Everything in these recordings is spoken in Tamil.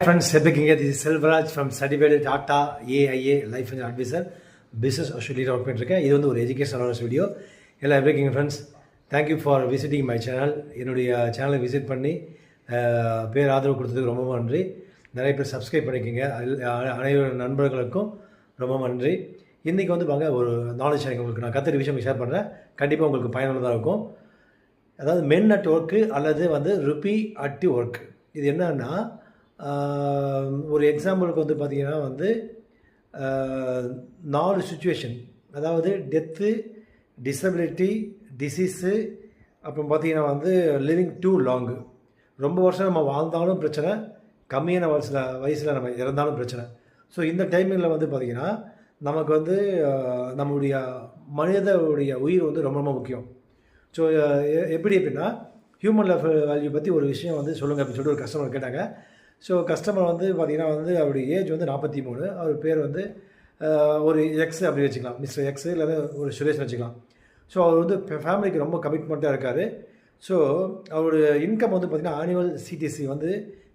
Friends, this is Selvaraj from Certified Tata AIA Life Insurance Advisor, Business Australia Development. This is an educational video. Hello, everything, friends. Thank you for visiting my channel. என்னுடைய சேனலை விசிட் பண்ணி பேர் ஆதரவு கொடுத்ததுக்கு ரொம்ப நன்றி. நிறைய பேர் சப்ஸ்கிரைப் பண்ணிக்கிங்க. அனைவரும் நண்பர்களுக்கும் ரொம்ப நன்றி. இன்றைக்கி வந்து பாங்க ஒரு நாலேஜ் ஷேரிங் உங்களுக்கு நான் கற்றுக்கிற விஷயம் ஷேர் பண்ணுறேன். கண்டிப்பாக உங்களுக்கு பயனுள்ளதாக இருக்கும். அதாவது மென் அட் ஒர்க்கு அல்லது வந்து ருப்பி அட் ஒர்க். இது என்னன்னா ஒரு எக்ஸாம்பிளுக்கு வந்து பார்த்திங்கன்னா வந்து 4 சுச்சுவேஷன், அதாவது டெத்து, டிசபிலிட்டி, டிசீஸு, அப்புறம் பார்த்திங்கன்னா வந்து லிவிங் டூ லாங்கு. ரொம்ப வருஷம் நம்ம வாழ்ந்தாலும் பிரச்சனை, கம்மியான வயசில் நம்ம இறந்தாலும் பிரச்சனை. ஸோ இந்த டைமிங்கில் வந்து பார்த்திங்கன்னா நமக்கு வந்து நம்மளுடைய மனிதனுடைய உயிர் வந்து ரொம்ப ரொம்ப முக்கியம். ஸோ எப்படின்னா ஹியூமன் லைஃப் வேல்யூ பற்றி ஒரு விஷயம் வந்து சொல்லுங்கள் அப்படின்னு சொல்லிட்டு ஒரு கஸ்டமர் கேட்டாங்க. ஸோ கஸ்டமர் வந்து பார்த்திங்கன்னா வந்து அவருடைய ஏஜ் வந்து 43. அவர் பேர் வந்து ஒரு எக்ஸ் அப்படி வச்சுக்கலாம், மிஸ்டர் எக்ஸு இல்லை ஒரு சுரேஷ் வச்சுக்கலாம். ஸோ அவர் வந்து ஃபேமிலிக்கு ரொம்ப கமிட்மெண்ட்டாக இருக்கார். ஸோ அவருடைய இன்கம் வந்து பார்த்திங்கன்னா ஆனுவல் சிடிசி வந்து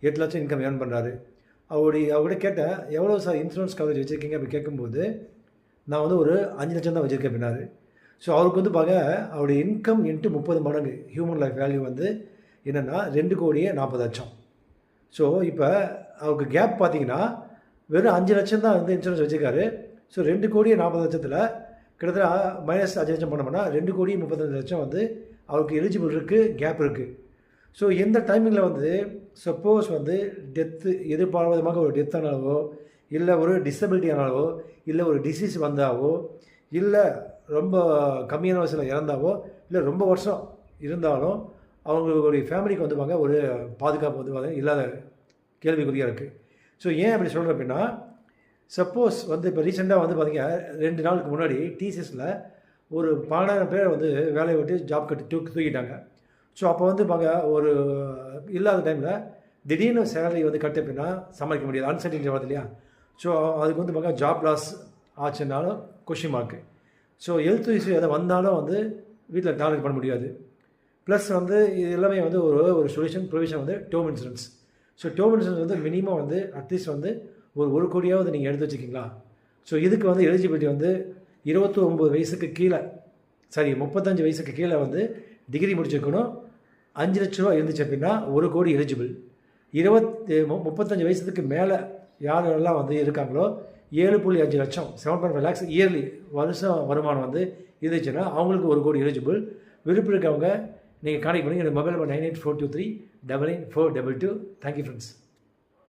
8 லட்சம் இன்கம் ஏர்ன் பண்ணுறாரு. அவர்கிட்ட கேட்டேன், எவ்வளோ சார் இன்சூரன்ஸ் கவரேஜ் வச்சுருக்கீங்க அப்படி கேட்கும்போது நான் வந்து ஒரு 5 லட்சம் தான் வச்சுருக்கேன் அப்படின்னாரு. ஸோ அவருக்கு வந்து அவருடைய இன்கம் இன்ட்டு 30 மடங்கு ஹியூமன் லைஃப் வேல்யூ வந்து என்னென்னா 2,40,00,000. ஸோ இப்போ அவருக்கு கேப் பார்த்திங்கன்னா வெறும் 5 லட்சம் தான் வந்து இன்சூரன்ஸ் வச்சுருக்காரு. ஸோ 2,40,00,000 கிட்டத்தட்ட மைனஸ் 5 லட்சம் பண்ணோம்னா 2,35,00,000 வந்து அவருக்கு எலிஜிபிள் இருக்குது, கேப் இருக்குது. ஸோ எந்த டைமிங்கில் வந்து சப்போஸ் வந்து டெத்து எதிர்பாராதமாக ஒரு டெத் ஆனாலோ, இல்லை ஒரு டிசபிலிட்டி ஆனாலோ, இல்லை ஒரு டிசீஸ் வந்தாவோ, இல்லை ரொம்ப கம்மியான வயசில் இறந்தாவோ, இல்லை ரொம்ப வருஷம் இருந்தாலும் அவங்களுடைய ஃபேமிலிக்கு வந்து ஒரு பாதுகாப்பு வந்து இல்லாத கேள்விக்குறியாக இருக்குது. ஸோ ஏன் அப்படி சொல்கிறேன் அப்படின்னா, சப்போஸ் வந்து இப்போ ரீசெண்டாக வந்து பார்த்திங்கன்னா 2 நாளுக்கு முன்னாடி டிசிஎஸில் ஒரு 12,000 பேர் வந்து வேலையை விட்டு ஜாப் கட்டி தூக்கிட்டாங்க. ஸோ அப்போ வந்து ஒரு இல்லாத டைமில் திடீர்னு சேலரி வந்து கட்டு அப்படின்னா சமாளிக்க முடியாது, அன்சர்டினிட்டி வருது இல்லையா. ஸோ அதுக்கு வந்து ஜாப் லாஸ் ஆச்சுன்னாலும் question mark. So health issue எதை வந்தாலும் வந்து வீட்டில் டாலரேட் பண்ண முடியாது. ப்ளஸ் வந்து இது எல்லாமே வந்து ஒரு சொல்யூஷன் ப்ரொவிஷன் வந்து term insurance. So term insurance வந்து மினிமம் வந்து அட்லீஸ்ட் வந்து ஒரு 1 கோடியாவது நீங்கள் எடுத்து வச்சுக்கிங்களா. ஸோ இதுக்கு வந்து எலிஜிபிலிட்டி வந்து 29 வயசுக்கு கீழே, 35 வயசுக்கு கீழே வந்து டிகிரி முடிச்சிருக்கணும். 5 லட்ச ரூபா இருந்துச்சு அப்படின்னா 1 கோடி எலிஜிபிள். 35 வயசுக்கு மேலே யாரெல்லாம் வந்து இருக்காங்களோ 7.5 லட்சம் 7.5 lakhs இயர்லி வருஷம் வருமானம் வந்து இருந்துச்சுன்னா அவங்களுக்கு 1 கோடி எலிஜிபிள். விருப்பம் இருக்கவங்க நீங்கள் கான்டெக்ட் பண்ணி என்னோட மொபைல் நம்பர் 9842399422. Thank you friends.